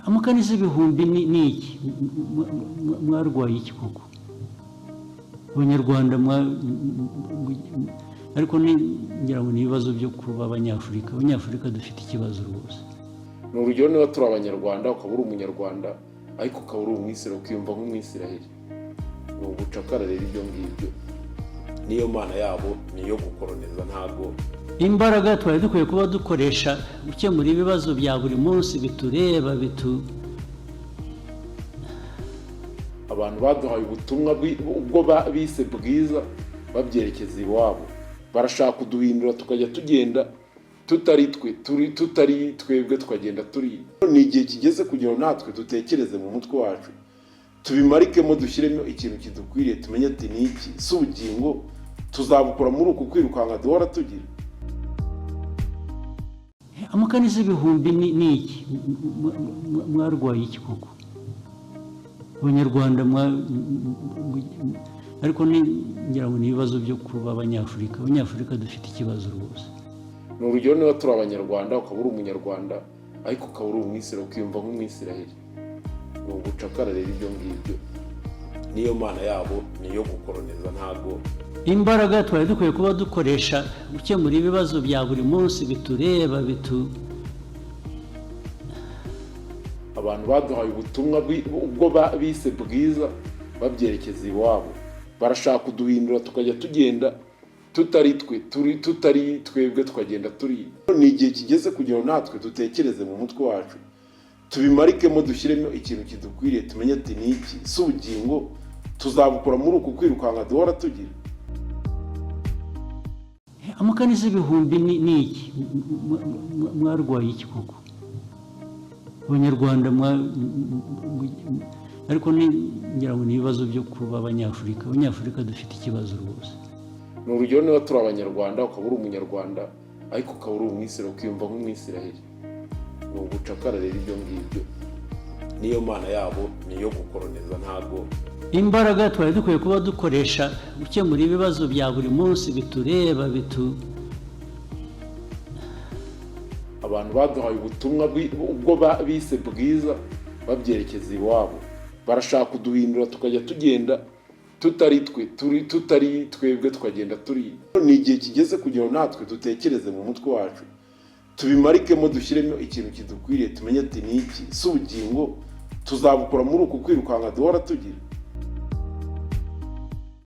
Amakanisa ibihumbi ni iki mwarwaye iki koko Abanyarwanda ariko ngira ngo ni ibibazo byo kuba abanyafurika dufite ikibazo rwose. Ni urugero niba turi abanyarwanda ukaba uri umunyarwanda ariko ukaba uri umwisiraheli ukiyumva nk'umwisiraheli, ni ugucakara rero ibyo ngibyo. Niyo mana yabo niyo gukoroneza, ntabwo imbaraga twari dukwiye kuba dukoresha gukemura ibibazo bya buri munsi bitureba abantu baduhaye ubutumwa ubwo bise bwiza babyerekeza iwabo, barashaka kuduhindura tukajya tugenda tutari twebwe tukagenda turi. Ni igihe kigeze kugira ngo natwe dutekereze mu mutwe wacu, tubimarikemo, dushyiremo ikintu kidukwiriye, tumenye ati ni iki si ubugingo tuzabukora muri uku kwirukanka duhora tugira. Amakanisa ibihumbi ni iki mwarwaye iki koko Abanyarwanda ariko ngira ngo ni ibibazo byo kuba abanyafurika dufite ikibazo rwose. Ni urugero niba turi abanyarwanda ukaba uri umunyarwanda ariko ukaba uri umwisiraheli ukiyumva nk'umwisiraheli, ni ugucakara rero ibyo ngibyo. Niyo mana yabo niyo gukoroneza, ntabwo imbaraga twari dukwiye kuba dukoresha gukemura ibibazo bya buri munsi bitureba abantu baduhaye ubutumwa ubwo bise bwiza babyerekeza iwabo, barashaka kuduhindura tukajya tugenda tutari twebwe tukagenda turi. Ni igihe kigeze kugira ngo natwe dutekereze mu mutwe wacu, tubimarikemo, dushyiremo ikintu kidukwiriye, tumenye ati ni iki si ubugingo tuzabukora muri uku kwirukanka duhora tugira. Amakanisa ibihumbi ni iki mwarwaye iki koko Abanyarwanda ariko ngira ngo ni ibibazo byo kuba abanyafurika dufite ikibazo rwose. Ni urugero niba turi abanyarwanda ukaba uri umunyarwanda ariko ukaba uri umwisiraheli ukiyumva nk'umwisiraheli, ni ugucakara rero ibyo ngibyo. Niyo mana yabo niyo gukoroneza, ntabwo imbaraga twari dukwiye kuba dukoresha gukemura ibibazo bya buri munsi bitureba abantu baduhaye ubutumwa ubwo bise bwiza babyerekeza iwabo, barashaka kuduhindura tukajya tugenda tutari twebwe tukagenda turi. Ni igihe kigeze kugira ngo natwe dutekereze mu mutwe wacu, tubimarikemo, dushyiremo ikintu kidukwiriye, tumenye ati ni iki si ubugingo tuzabukora muri uku kwirukanka duhora tugira.